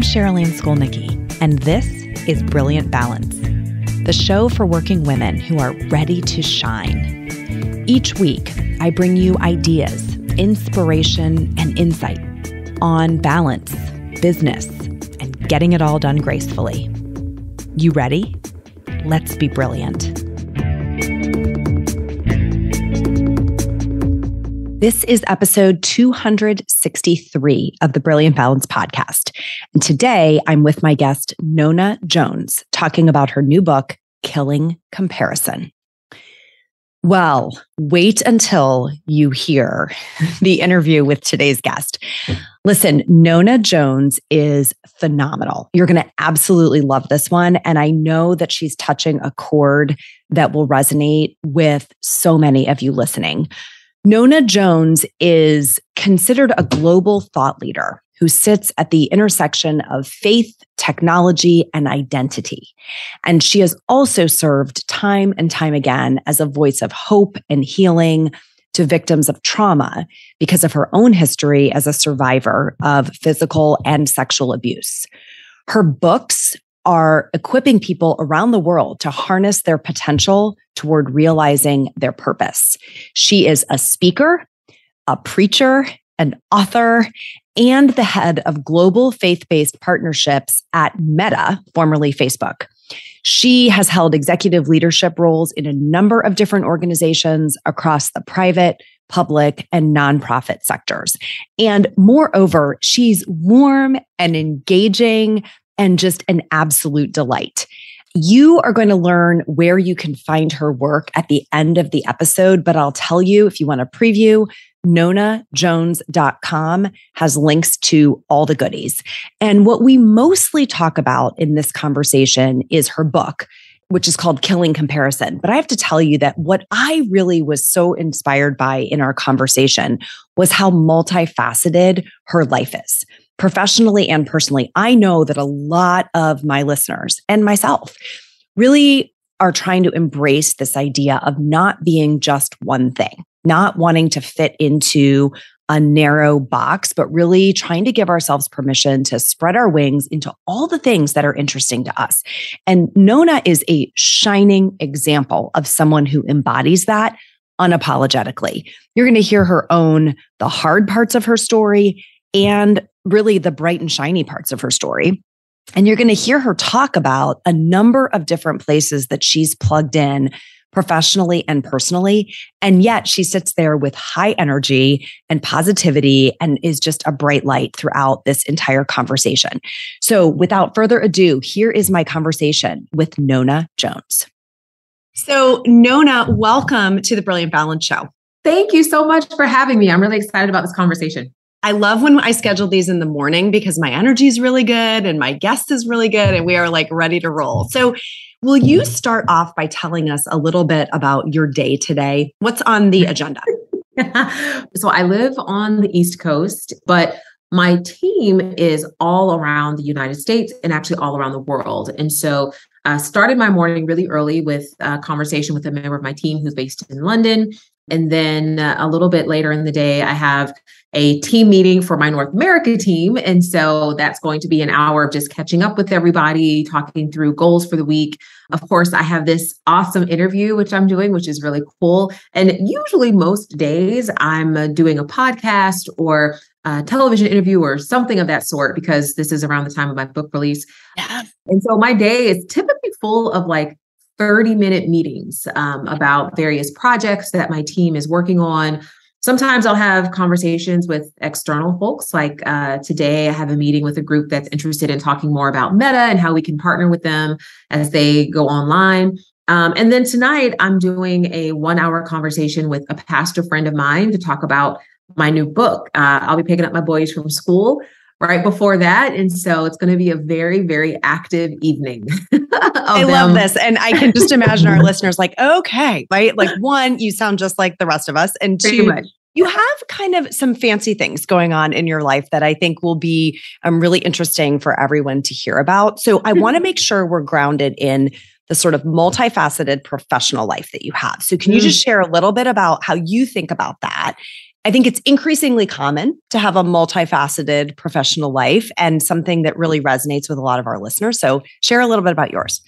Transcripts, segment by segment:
Sherilyn Skolnicki, and this is Brilliant Balance, the show for working women who are ready to shine. Each week, I bring you ideas, inspiration, and insight on balance, business, and getting it all done gracefully. You ready? Let's be brilliant. This is episode 263 of the Brilliant Balance podcast. And today I'm with my guest, Nona Jones, talking about her new book, Killing Comparison. Well, wait until you hear the interview with today's guest. Listen, Nona Jones is phenomenal. You're going to absolutely love this one. And I know that she's touching a chord that will resonate with so many of you listening. Nona Jones is considered a global thought leader who sits at the intersection of faith, technology, and identity. And she has also served time and time again as a voice of hope and healing to victims of trauma because of her own history as a survivor of physical and sexual abuse. Her books are equipping people around the world to harness their potential toward realizing their purpose. She is a speaker, a preacher, an author, and the head of global faith-based partnerships at Meta, formerly Facebook. She has held executive leadership roles in a number of different organizations across the private, public, and nonprofit sectors. And moreover, she's warm and engaging and just an absolute delight. You are going to learn where you can find her work at the end of the episode, but I'll tell you, if you want to preview, nonajones.com has links to all the goodies. And what we mostly talk about in this conversation is her book, which is called Killing Comparison. But I have to tell you that what I really was so inspired by in our conversation was how multifaceted her life is. Professionally and personally, I know that a lot of my listeners and myself really are trying to embrace this idea of not being just one thing, not wanting to fit into a narrow box, but really trying to give ourselves permission to spread our wings into all the things that are interesting to us. And Nona is a shining example of someone who embodies that unapologetically. You're going to hear her own the hard parts of her story and really the bright and shiny parts of her story. And you're going to hear her talk about a number of different places that she's plugged in professionally and personally. And yet she sits there with high energy and positivity and is just a bright light throughout this entire conversation. So without further ado, here is my conversation with Nona Jones. So Nona, welcome to the Brilliant Balance Show. Thank you so much for having me. I'm really excited about this conversation. I love when I schedule these in the morning because my energy is really good and my guest is really good and we are like ready to roll. So will you start off by telling us a little bit about your day today? What's on the agenda? So I live on the East Coast, but my team is all around the United States and actually all around the world. And so I started my morning really early with a conversation with a member of my team who's based in London. And then a little bit later in the day, I have a team meeting for my North America team. And so that's going to be an hour of just catching up with everybody, talking through goals for the week. Of course, I have this awesome interview, which I'm doing, which is really cool. And usually most days I'm doing a podcast or a television interview or something of that sort, because this is around the time of my book release. Yeah. And so my day is typically full of like 30-minute meetings about various projects that my team is working on. Sometimes I'll have conversations with external folks. Like today, I have a meeting with a group that's interested in talking more about Meta and how we can partner with them as they go online. And then tonight, I'm doing a 1-hour conversation with a pastor friend of mine to talk about my new book. I'll be picking up my boys from school right before that. And so it's going to be a very, very active evening. I love this. And I can just imagine our listeners like, okay, right? Like one, you sound just like the rest of us. And two, you have kind of some fancy things going on in your life that I think will be really interesting for everyone to hear about. So I want to make sure we're grounded in the sort of multifaceted professional life that you have. So can you just share a little bit about how you think about that? I think it's increasingly common to have a multifaceted professional life and something that really resonates with a lot of our listeners. So share a little bit about yours.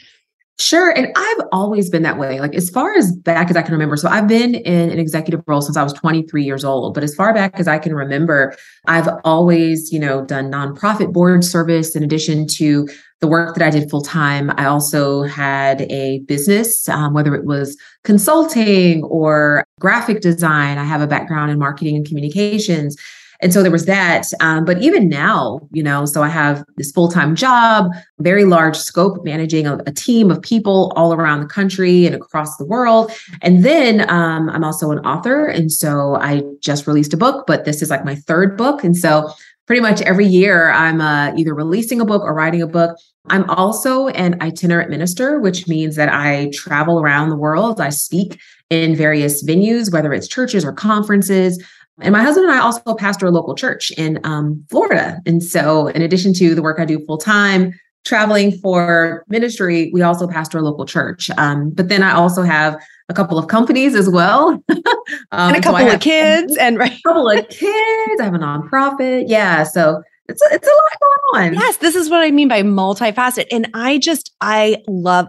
Sure. And I've always been that way, like as far as back as I can remember. So I've been in an executive role since I was 23 years old. But as far back as I can remember, I've always, done nonprofit board service in addition to the work that I did full time. I also had a business, whether it was consulting or graphic design. I have a background in marketing and communications. And so there was that. But even now, so I have this full-time job, very large scope, managing a team of people all around the country and across the world. And then I'm also an author. And so I just released a book, but this is like my third book. And so pretty much every year I'm either releasing a book or writing a book. I'm also an itinerant minister, which means that I travel around the world. I speak in various venues, whether it's churches or conferences. And my husband and I also pastor a local church in Florida. And so in addition to the work I do full time, traveling for ministry, we also pastor a local church. But then I also have a couple of companies as well. And a couple of kids. And right. A couple of kids. I have a nonprofit. Yeah. So it's a lot going on. Yes, this is what I mean by multifaceted. And I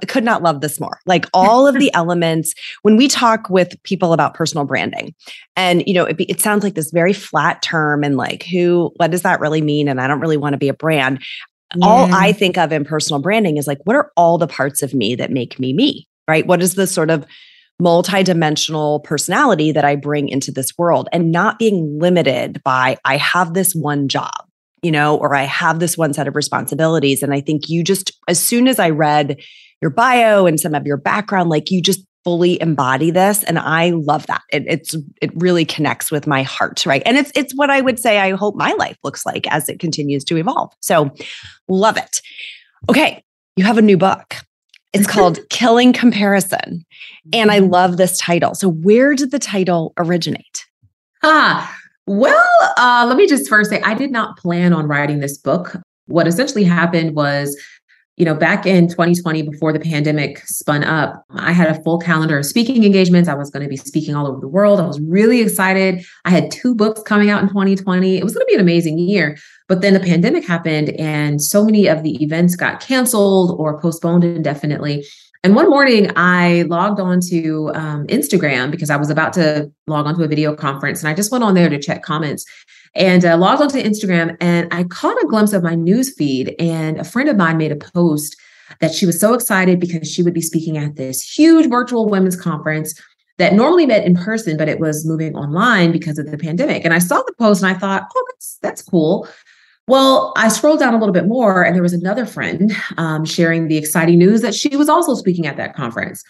could not love this more. Like all of the elements, when we talk with people about personal branding, and it sounds like this very flat term and like what does that really mean? And I don't really want to be a brand. Yeah. All I think of in personal branding is like, what are all the parts of me that make me, right? What is the sort of multidimensional personality that I bring into this world, and not being limited by, I have this one job, or I have this one set of responsibilities. And I think you just, as soon as I read your bio and some of your background, like you just fully embody this. And I love that. It really connects with my heart, right? And it's what I would say I hope my life looks like as it continues to evolve. So love it. Okay. You have a new book. It's called Killing Comparison. And I love this title. So where did the title originate? Well, let me just first say, I did not plan on writing this book. What essentially happened was, back in 2020, before the pandemic spun up, I had a full calendar of speaking engagements. I was going to be speaking all over the world. I was really excited. I had 2 books coming out in 2020. It was going to be an amazing year. But then the pandemic happened and so many of the events got canceled or postponed indefinitely. And one morning I logged on to Instagram because I was about to log onto a video conference, and I just went on there to check comments and logged onto Instagram, and I caught a glimpse of my news feed, and a friend of mine made a post that she was so excited because she would be speaking at this huge virtual women's conference that normally met in person, but it was moving online because of the pandemic. And I saw the post and I thought, oh, that's cool. Well, I scrolled down a little bit more and there was another friend sharing the exciting news that she was also speaking at that conference.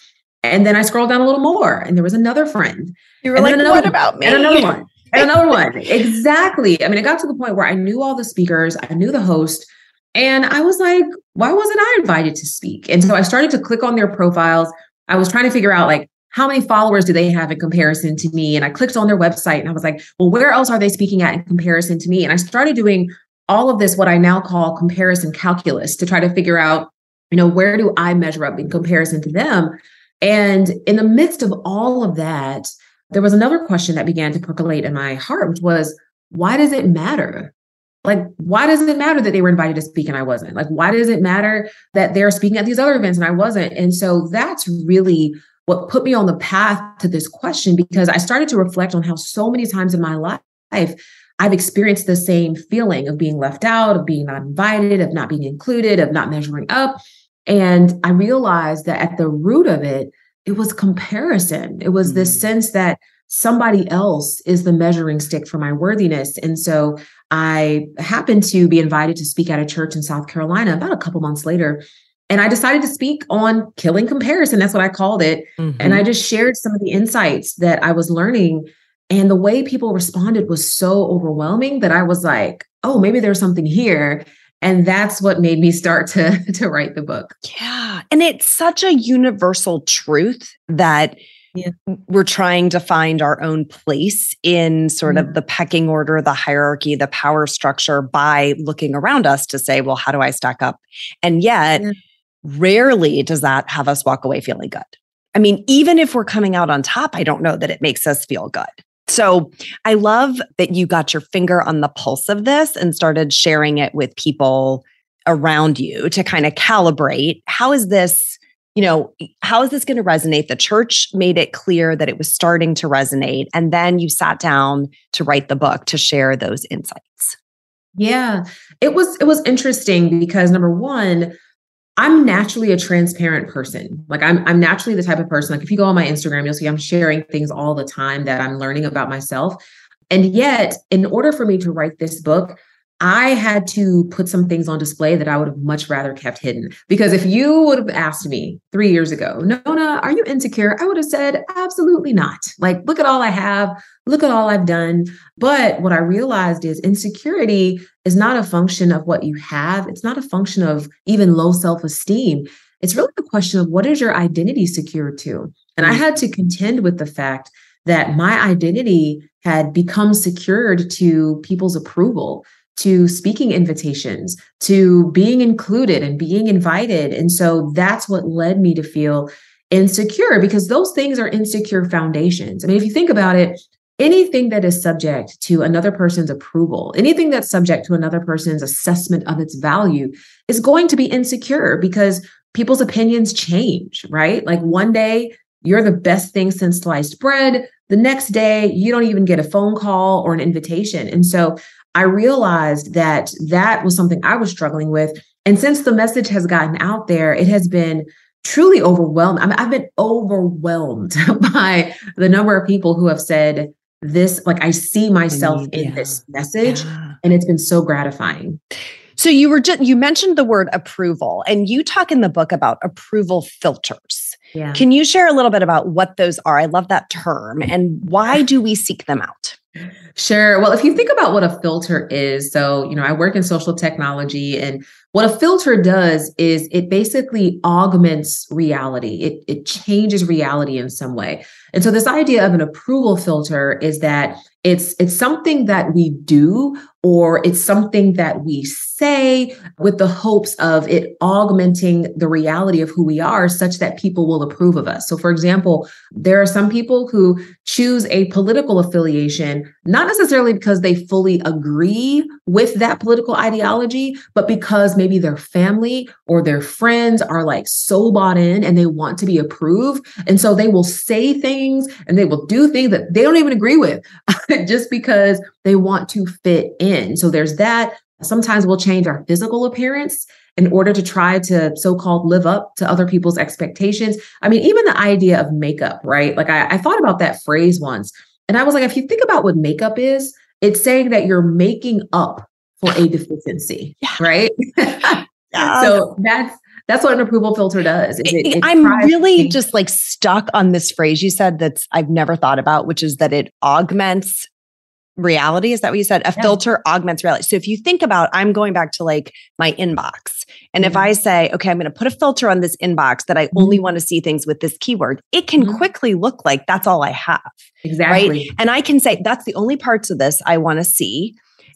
And then I scrolled down a little more and there was another friend. You were like, what about me? And another one. And another one. Exactly. I mean, it got to the point where I knew all the speakers, I knew the host, and I was like, why wasn't I invited to speak? And so I started to click on their profiles. I was trying to figure out like, how many followers do they have in comparison to me? And I clicked on their website and I was like, well, where else are they speaking at in comparison to me? And I started doing all of this, what I now call comparison calculus, to try to figure out, where do I measure up in comparison to them? And in the midst of all of that, there was another question that began to percolate in my heart, which was, why does it matter? Like, why does it matter that they were invited to speak and I wasn't? Like, why does it matter that they're speaking at these other events and I wasn't? And so that's really what put me on the path to this question, because I started to reflect on how so many times in my life, I've experienced the same feeling of being left out, of being not invited, of not being included, of not measuring up. And I realized that at the root of it, it was comparison. It was this sense that somebody else is the measuring stick for my worthiness. And so I happened to be invited to speak at a church in South Carolina about a couple months later. And I decided to speak on killing comparison. That's what I called it. Mm-hmm. And I just shared some of the insights that I was learning. And the way people responded was so overwhelming that I was like, oh, maybe there's something here. And that's what made me start to write the book. Yeah. And it's such a universal truth that we're trying to find our own place in sort of the pecking order, the hierarchy, the power structure by looking around us to say, well, how do I stack up? And yet, rarely does that have us walk away feeling good. I mean, even if we're coming out on top, I don't know that it makes us feel good. So I love that you got your finger on the pulse of this and started sharing it with people around you to kind of calibrate. How is this, how is this going to resonate? The church made it clear that it was starting to resonate. And then you sat down to write the book to share those insights. Yeah, it was interesting because number one, I'm naturally a transparent person. Like I'm naturally the type of person, like if you go on my Instagram, you'll see I'm sharing things all the time that I'm learning about myself. And yet, in order for me to write this book, I had to put some things on display that I would have much rather kept hidden. Because if you would have asked me 3 years ago, Nona, are you insecure? I would have said, absolutely not. Like, look at all I have. Look at all I've done. But what I realized is insecurity is not a function of what you have. It's not a function of even low self-esteem. It's really a question of what is your identity secured to? And I had to contend with the fact that my identity had become secured to people's approval, to speaking invitations, to being included and being invited. And so that's what led me to feel insecure, because those things are insecure foundations. I mean, if you think about it, anything that is subject to another person's approval, anything that's subject to another person's assessment of its value is going to be insecure because people's opinions change, right? Like one day you're the best thing since sliced bread. The next day you don't even get a phone call or an invitation. And so I realized that that was something I was struggling with. And since the message has gotten out there, it has been truly overwhelmed. I mean, I've been overwhelmed by the number of people who have said this, like, I see myself in this message, and it's been so gratifying. So you mentioned the word approval, and you talk in the book about approval filters. Yeah. Can you share a little bit about what those are? I love that term. And why do we seek them out? Sure. Well, if you think about what a filter is, so, I work in social technology, and what a filter does is it basically augments reality. It changes reality in some way. And so this idea of an approval filter is that it's something that we do, or it's something that we say with the hopes of it augmenting the reality of who we are such that people will approve of us. So for example, there are some people who choose a political affiliation, not necessarily because they fully agree with that political ideology, but because maybe their family or their friends are like so bought in and they want to be approved. And so they will say things and they will do things that they don't even agree with just because they want to fit in. So there's that. Sometimes we'll change our physical appearance in order to try to so-called live up to other people's expectations. I mean, even the idea of makeup, right? Like I thought about that phrase once, and I was like, if you think about what makeup is, it's saying that you're making up for a deficiency, right? So that's what an approval filter does. I'm really just like stuck on this phrase you said that's I've never thought about, which is that it augments reality. Is that what you said? A filter augments reality. So if you think about, I'm going back to like my inbox. And if I say, okay, I'm going to put a filter on this inbox that I only want to see things with this keyword, it can quickly look like that's all I have. Exactly. Right. And I can say, that's the only parts of this I want to see.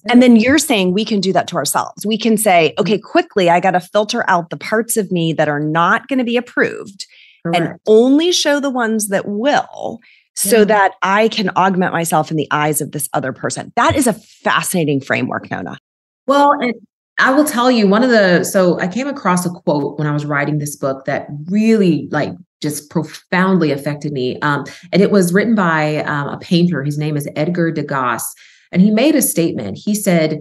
And then you're saying we can do that to ourselves. We can say, okay, quickly, I got to filter out the parts of me that are not going to be approved and only show the ones that will, so that I can augment myself in the eyes of this other person. That is a fascinating framework, Nona. Well, and I will tell you so I came across a quote when I was writing this book that really just profoundly affected me. And it was written by a painter. His name is Edgar Degas. And he made a statement. He said,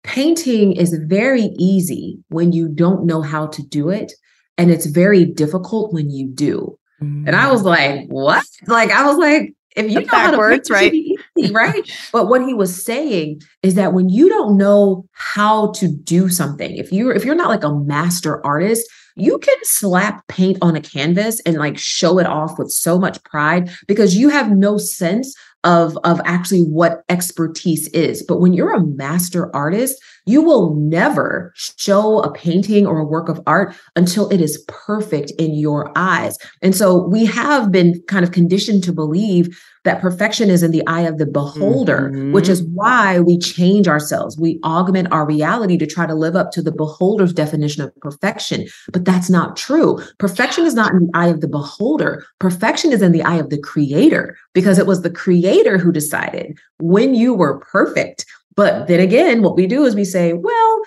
painting is very easy when you don't know how to do it. And it's very difficult when you do. And I was like, what? I was like, if you know backwards, how to paint, it should be easy, right? But what he was saying is that when you don't know how to do something, if you're not like a master artist, you can slap paint on a canvas and show it off with so much pride because you have no sense of actually what expertise is. But when you're a master artist, you will never show a painting or a work of art until it is perfect in your eyes. And so we have been kind of conditioned to believe that perfection is in the eye of the beholder, which is why we change ourselves. We augment our reality to try to live up to the beholder's definition of perfection. But that's not true. Perfection is not in the eye of the beholder. Perfection is in the eye of the creator, because it was the creator who decided when you were perfect. But then again, what we do is we say, well,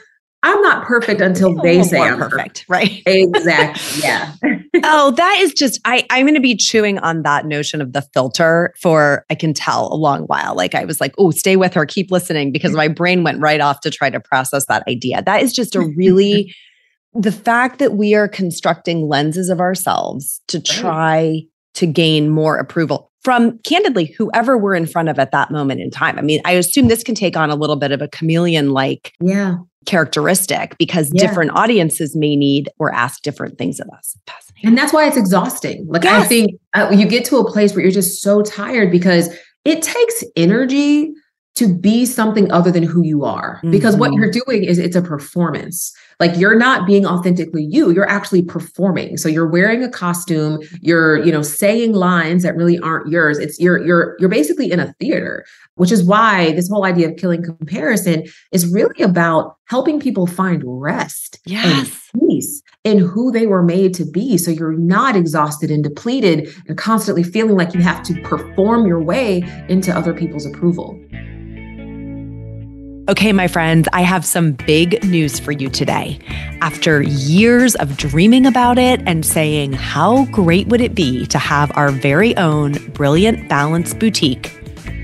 I'm not perfect until they say I'm perfect, right? Exactly. Yeah. Oh, that is just, I'm going to be chewing on that notion of the filter for, I can tell, a long while. Like I was like, oh, stay with her, keep listening, because my brain went right off to try to process that idea. That is just a really, the fact that we are constructing lenses of ourselves to try to gain more approval from, candidly, whoever we're in front of at that moment in time. I mean, I assume this can take on a little bit of a chameleon-like characteristic, because different audiences may need or ask different things of us. Fascinating. And that's why it's exhausting. Like, I think you get to a place where you're just so tired, because it takes energy to be something other than who you are. Because what you're doing is, it's a performance. Like, you're not being authentically you, you're actually performing. So you're wearing a costume, you're, saying lines that really aren't yours. It's you're basically in a theater, which is why this whole idea of killing comparison is really about helping people find rest and peace in who they were made to be. So you're not exhausted and depleted and constantly feeling like you have to perform your way into other people's approval. Okay, my friends, I have some big news for you today. After years of dreaming about it and saying, how great would it be to have our very own Brilliant Balance boutique,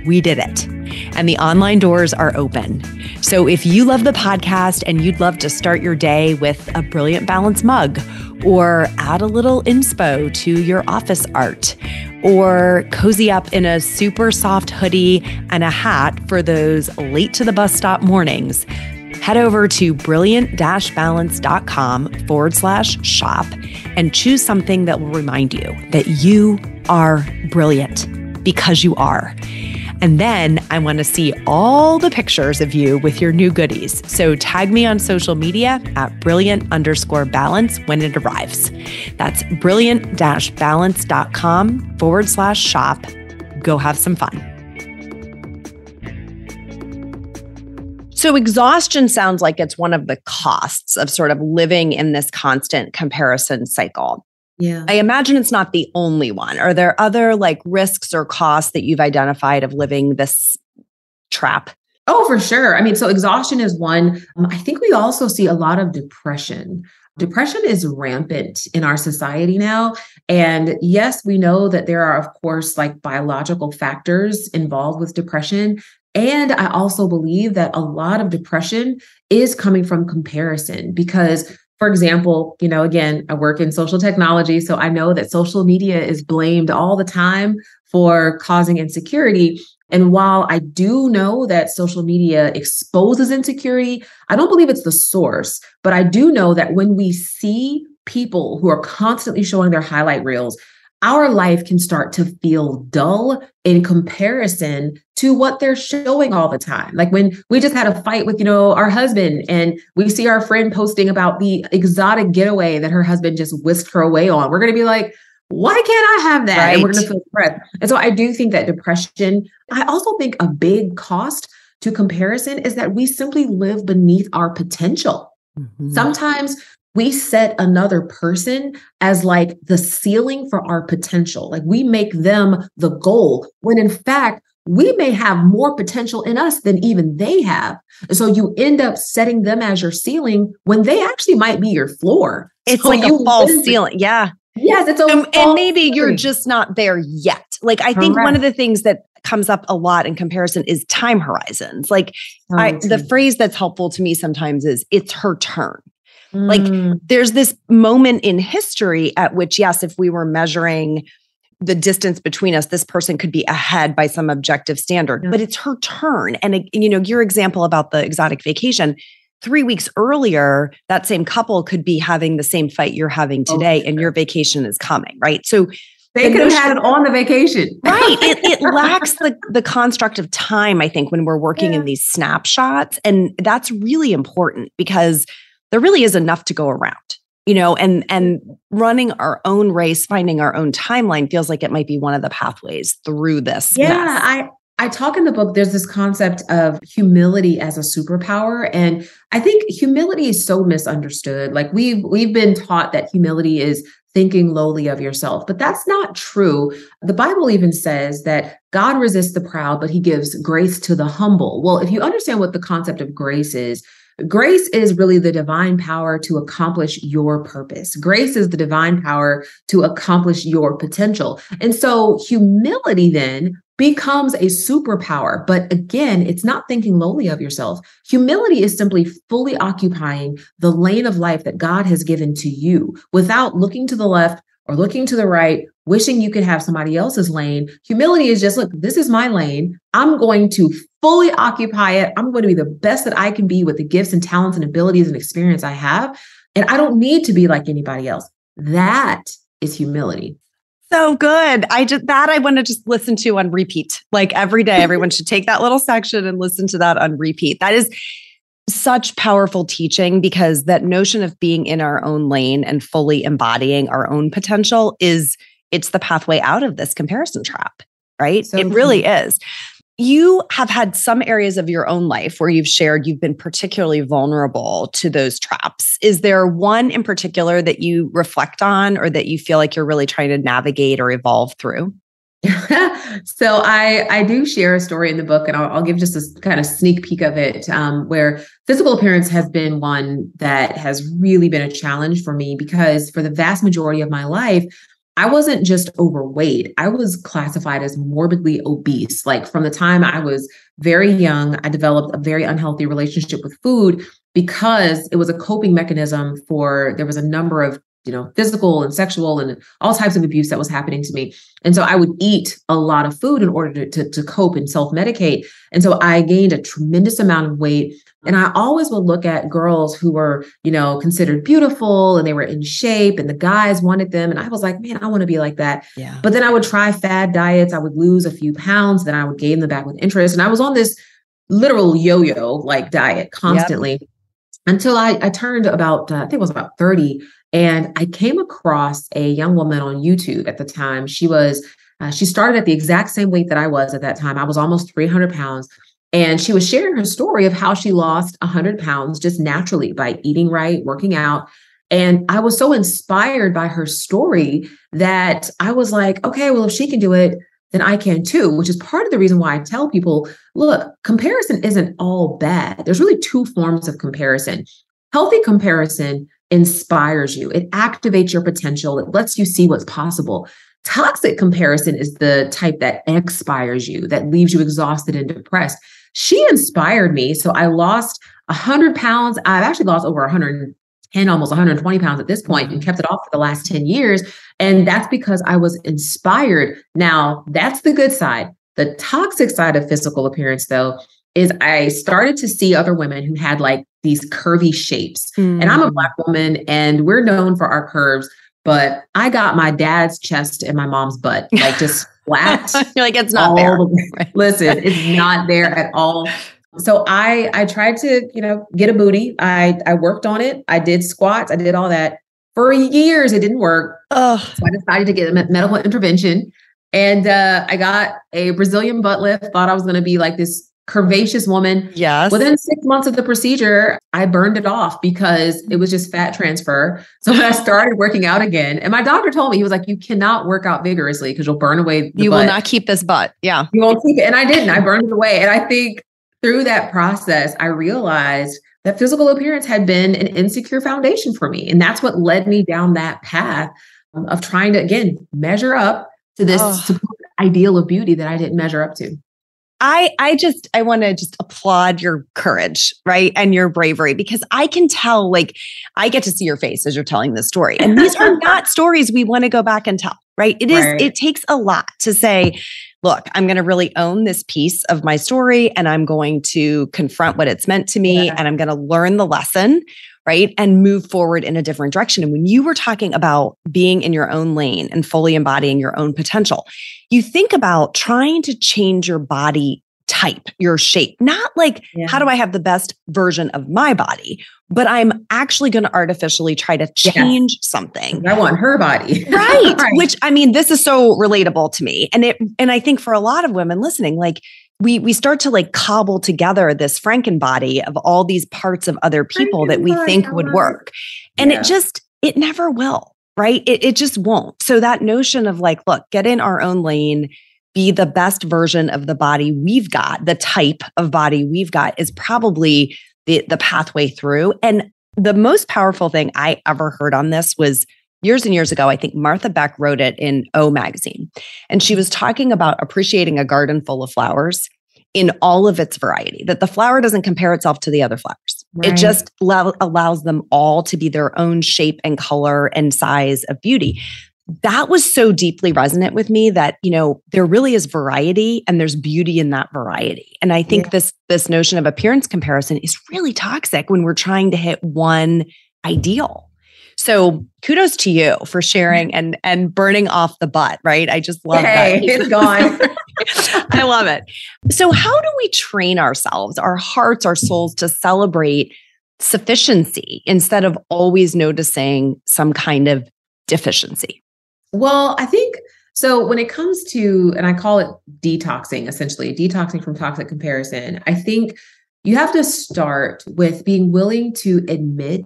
we did it. And the online doors are open. So if you love the podcast and you'd love to start your day with a Brilliant Balance mug, or add a little inspo to your office art, or cozy up in a super soft hoodie and a hat for those late to the bus stop mornings, head over to brilliant-balance.com/shop and choose something that will remind you that you are brilliant, because you are. And then I want to see all the pictures of you with your new goodies. So tag me on social media at brilliant_balance when it arrives. That's brilliant-balance.com/shop. Go have some fun. So exhaustion sounds like it's one of the costs of sort of living in this constant comparison cycle. Yeah. I imagine it's not the only one. Are there other risks or costs that you've identified of living this trap? Oh, for sure. I mean, so exhaustion is one. I think we also see a lot of depression. Depression is rampant in our society now. And yes, we know that there are, of course, biological factors involved with depression. And I also believe that a lot of depression is coming from comparison, because, for example, again, I work in social technology, so I know that social media is blamed all the time for causing insecurity. And while I do know that social media exposes insecurity, I don't believe it's the source. But I do know that when we see people who are constantly showing their highlight reels, our life can start to feel dull in comparison to what they're showing all the time. Like when we just had a fight with, our husband, and we see our friend posting about the exotic getaway that her husband just whisked her away on. We're going to be like, why can't I have that? Right. And we're going to feel depressed. And so I do think that depression, I also think a big cost to comparison is that we simply live beneath our potential. Mm-hmm. Sometimes we set another person as the ceiling for our potential. We make them the goal, when in fact, we may have more potential in us than even they have. And so you end up setting them as your ceiling when they actually might be your floor. It's like a false ceiling. Yeah. Yes, it's and maybe you're just not there yet. I think one of the things that comes up a lot in comparison is time horizons. The phrase that's helpful to me sometimes is, it's her turn. There's this moment in history at which, yes, if we were measuring the distance between us, this person could be ahead by some objective standard, but it's her turn. And, your example about the exotic vacation, 3 weeks earlier, that same couple could be having the same fight you're having today, and your vacation is coming, right? So they could have had it on the vacation. Right. It lacks the construct of time, I think, when we're working in these snapshots. And that's really important, because there really is enough to go around. and running our own race, finding our own timeline feels like it might be one of the pathways through this mess. I talk in the book, there's this concept of humility as a superpower. And I think humility is so misunderstood. Like we've been taught that humility is thinking lowly of yourself, but that's not true. The Bible even says that God resists the proud, but he gives grace to the humble. Well, if you understand what the concept of grace is really the divine power to accomplish your purpose. Grace is the divine power to accomplish your potential. And so humility then becomes a superpower. But again, it's not thinking lowly of yourself. Humility is simply fully occupying the lane of life that God has given to you without looking to the left or looking to the right, wishing you could have somebody else's lane. Humility is just, look, this is my lane. I'm going to fully occupy it. I'm going to be the best that I can be with the gifts and talents and abilities and experience I have. And I don't need to be like anybody else. That is humility. So good. I want to just listen to on repeat. Like every day, everyone should take that little section and listen to that on repeat. That is such powerful teaching, because that notion of being in our own lane and fully embodying our own potential it's the pathway out of this comparison trap, right? So it really is. You have had some areas of your own life where you've shared you've been particularly vulnerable to those traps. Is there one in particular that you reflect on or that you feel like you're really trying to navigate or evolve through? So I do share a story in the book, and I'll give just a kind of sneak peek of it, where physical appearance has been one that has really been a challenge for me, because for the vast majority of my life, I wasn't just overweight. I was classified as morbidly obese. Like from the time I was very young, I developed a very unhealthy relationship with food because it was a coping mechanism there was a number of physical and sexual and all types of abuse that was happening to me. And so I would eat a lot of food in order to cope and self-medicate. And so I gained a tremendous amount of weight. And I always would look at girls who were, considered beautiful and they were in shape and the guys wanted them. And I was like, man, I want to be like that. Yeah. But then I would try fad diets. I would lose a few pounds, then I would gain them back with interest. And I was on this literal yo-yo like diet constantly. Yep. Until I turned about, I think it was about 30. And I came across a young woman on YouTube at the time. She started at the exact same weight that I was at that time. I was almost 300 pounds. And she was sharing her story of how she lost 100 pounds just naturally by eating right, working out. And I was so inspired by her story that I was like, okay, well, if she can do it, then I can too, which is part of the reason why I tell people, look, comparison isn't all bad. There's really two forms of comparison. Healthy comparison inspires you. It activates your potential. It lets you see what's possible. Toxic comparison is the type that expires you, that leaves you exhausted and depressed. She inspired me. So I lost 100 pounds. I've actually lost over 110, almost 120 pounds at this point, and kept it off for the last 10 years. And that's because I was inspired. Now, that's the good side. The toxic side of physical appearance, though, is I started to see other women who had like these curvy shapes. And I'm a Black woman and we're known for our curves, but I got my dad's chest and my mom's butt, like just flat. You're like, it's not there. Right. Listen, it's not there at all. So I tried to, get a booty. I worked on it. I did squats. I did all that for years. It didn't work. So I decided to get a medical intervention, and I got a Brazilian butt lift. Thought I was going to be like this curvaceous woman. Yes. Within 6 months of the procedure, I burned it off because it was just fat transfer. So when I started working out again, and my doctor told me, he was like, you cannot work out vigorously because you'll burn away the You butt. will not keep this butt. Yeah. You won't keep it. And I didn't. I burned it away. And I think through that process, I realized that physical appearance had been an insecure foundation for me. And that's what led me down that path of trying to, again, measure up to this ideal of beauty that I didn't measure up to. I want to just applaud your courage, right? And your bravery, because I can tell, like, I get to see your face as you're telling this story. And these are not stories we want to go back and tell, right? It takes a lot to say, look, I'm going to really own this piece of my story and I'm going to confront what it's meant to me and I'm going to learn the lesson, right? And move forward in a different direction. And when you were talking about being in your own lane and fully embodying your own potential, you think about trying to change your body type, your shape, not like, how do I have the best version of my body, but I'm actually going to artificially try to change something. I want her body. Right. Which, I mean, this is so relatable to me. And I think for a lot of women listening, like we start to like cobble together this Franken body of all these parts of other people that we think would work. And it never will. Right. It just won't. So that notion of like, look, get in our own lane, be the best version of the body we've got, the type of body we've got is probably the pathway through. And the most powerful thing I ever heard on this was years and years ago. I think Martha Beck wrote it in O magazine. And she was talking about appreciating a garden full of flowers in all of its variety, that the flower doesn't compare itself to the other flowers. Right. It just allows them all to be their own shape and color and size of beauty. That was so deeply resonant with me that, there really is variety and there's beauty in that variety. And I think this notion of appearance comparison is really toxic when we're trying to hit one ideal. So kudos to you for sharing and burning off the butt, right? I just love that. It's gone. I love it. So how do we train ourselves, our hearts, our souls to celebrate sufficiency instead of always noticing some kind of deficiency? Well, I think so when it comes to, and I call it detoxing, essentially detoxing from toxic comparison, I think you have to start with being willing to admit,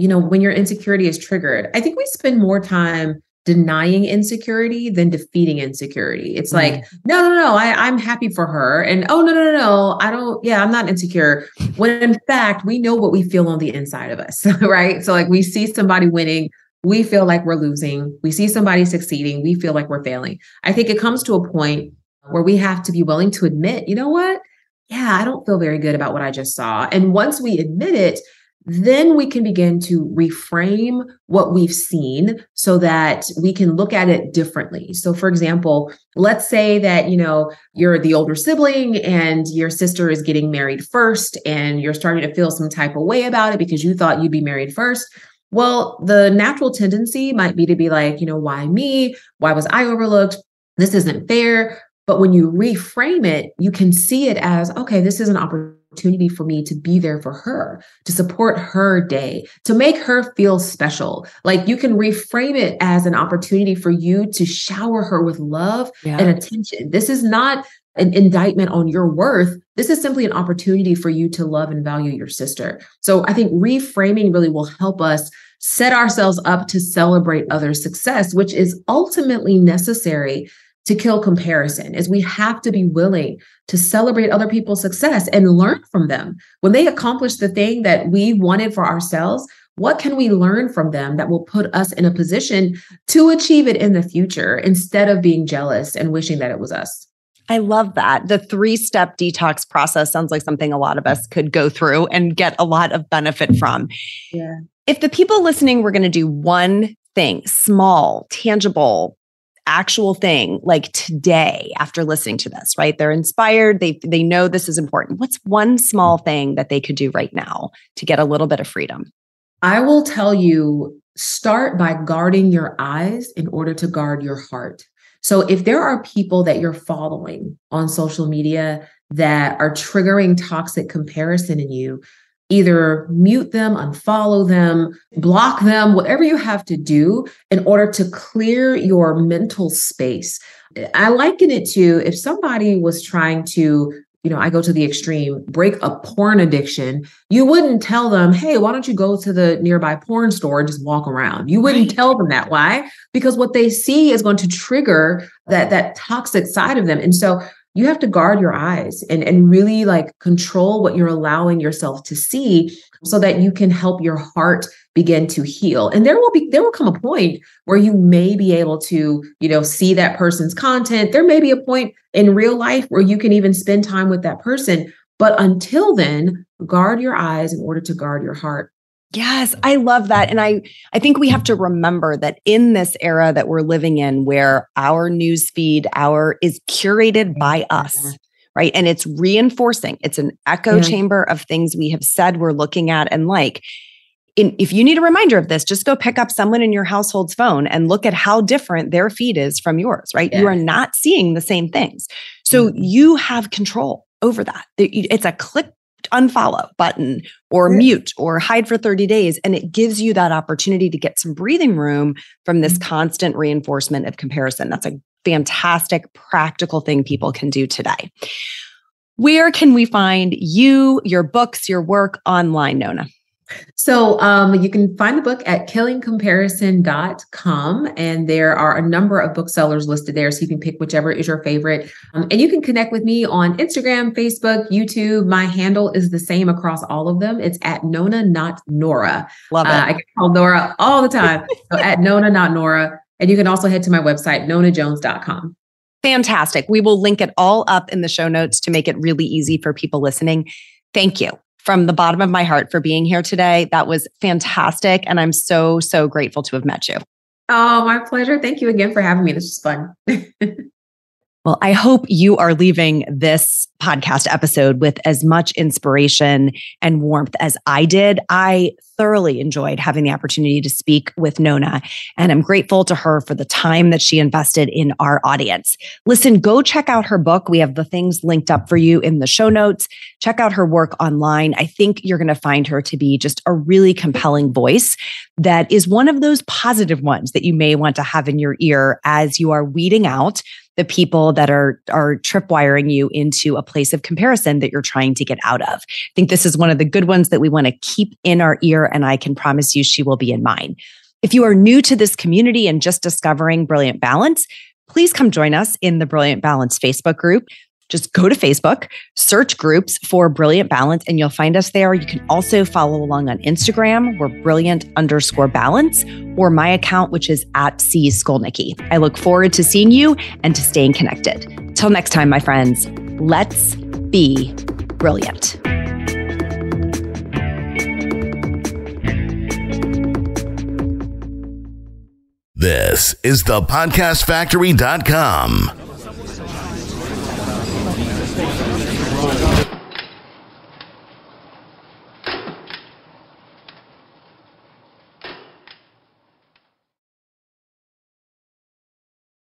when your insecurity is triggered. I think we spend more time denying insecurity than defeating insecurity. It's like, no, I'm happy for her. And no, I'm not insecure. When in fact, we know what we feel on the inside of us, right? So like we see somebody winning, we feel like we're losing. We see somebody succeeding, we feel like we're failing. I think it comes to a point where we have to be willing to admit, you know what? Yeah, I don't feel very good about what I just saw. And once we admit it, then we can begin to reframe what we've seen so that we can look at it differently. So for example, let's say that, you're the older sibling and your sister is getting married first and you're starting to feel some type of way about it because you thought you'd be married first. Well, the natural tendency might be to be like, why me? Why was I overlooked? This isn't fair. But when you reframe it, you can see it as, okay, this is an opportunity for me to be there for her, to support her day, to make her feel special. Like you can reframe it as an opportunity for you to shower her with love and attention. This is not an indictment on your worth. This is simply an opportunity for you to love and value your sister. So I think reframing really will help us set ourselves up to celebrate others' success, which is ultimately necessary to kill comparison, is we have to be willing to celebrate other people's success and learn from them. When they accomplish the thing that we wanted for ourselves, what can we learn from them that will put us in a position to achieve it in the future instead of being jealous and wishing that it was us? I love that. The 3-step detox process sounds like something a lot of us could go through and get a lot of benefit from. Yeah. If the people listening were going to do one thing, small, tangible, actual thing, like today after listening to this, right? They're inspired. They know this is important. What's one small thing that they could do right now to get a little bit of freedom? I will tell you, start by guarding your eyes in order to guard your heart. So if there are people that you're following on social media that are triggering toxic comparison in you, either mute them, unfollow them, block them, whatever you have to do in order to clear your mental space. I liken it to if somebody was trying to, I go to the extreme, break a porn addiction, you wouldn't tell them, hey, why don't you go to the nearby porn store and just walk around? You wouldn't tell them that. Why? Because what they see is going to trigger that toxic side of them. And so you have to guard your eyes and really like control what you're allowing yourself to see so that you can help your heart begin to heal. And there will come a point where you may be able to, see that person's content. There may be a point in real life where you can even spend time with that person. But until then, guard your eyes in order to guard your heart. Yes, I love that. And I think we have to remember that in this era that we're living in, where our newsfeed is curated by us, right? And it's reinforcing. It's an echo chamber of things we have said we're looking at and like. If you need a reminder of this, just go pick up someone in your household's phone and look at how different their feed is from yours, right? You are not seeing the same things. So you have control over that. It's a click unfollow button or mute or hide for 30 days. And it gives you that opportunity to get some breathing room from this constant reinforcement of comparison. That's a fantastic, practical thing people can do today. Where can we find you, your books, your work online, Nona? So you can find the book at killingcomparison.com, and there are a number of booksellers listed there, so you can pick whichever is your favorite. And you can connect with me on Instagram, Facebook, YouTube. My handle is the same across all of them. It's at Nona, not Nora. Love it. I get called Nora all the time. So at Nona, not Nora. And you can also head to my website, nonajones.com. Fantastic. We will link it all up in the show notes to make it really easy for people listening. Thank you from the bottom of my heart for being here today. That was fantastic. And I'm so, so grateful to have met you. Oh, my pleasure. Thank you again for having me. This was fun. Well, I hope you are leaving this podcast episode with as much inspiration and warmth as I did. I thoroughly enjoyed having the opportunity to speak with Nona, and I'm grateful to her for the time that she invested in our audience. Listen, go check out her book. We have the things linked up for you in the show notes. Check out her work online. I think you're going to find her to be just a really compelling voice that is one of those positive ones that you may want to have in your ear as you are weeding out the people that are tripwiring you into a place of comparison that you're trying to get out of. I think this is one of the good ones that we want to keep in our ear, and I can promise you she will be in mine. If you are new to this community and just discovering Brilliant Balance, please come join us in the Brilliant Balance Facebook group. Just go to Facebook, search groups for Brilliant Balance, and you'll find us there. You can also follow along on Instagram. We're brilliant_balance, or my account, which is at C Skolnicki. I look forward to seeing you and to staying connected. Till next time, my friends, let's be brilliant. This is thepodcastfactory.com.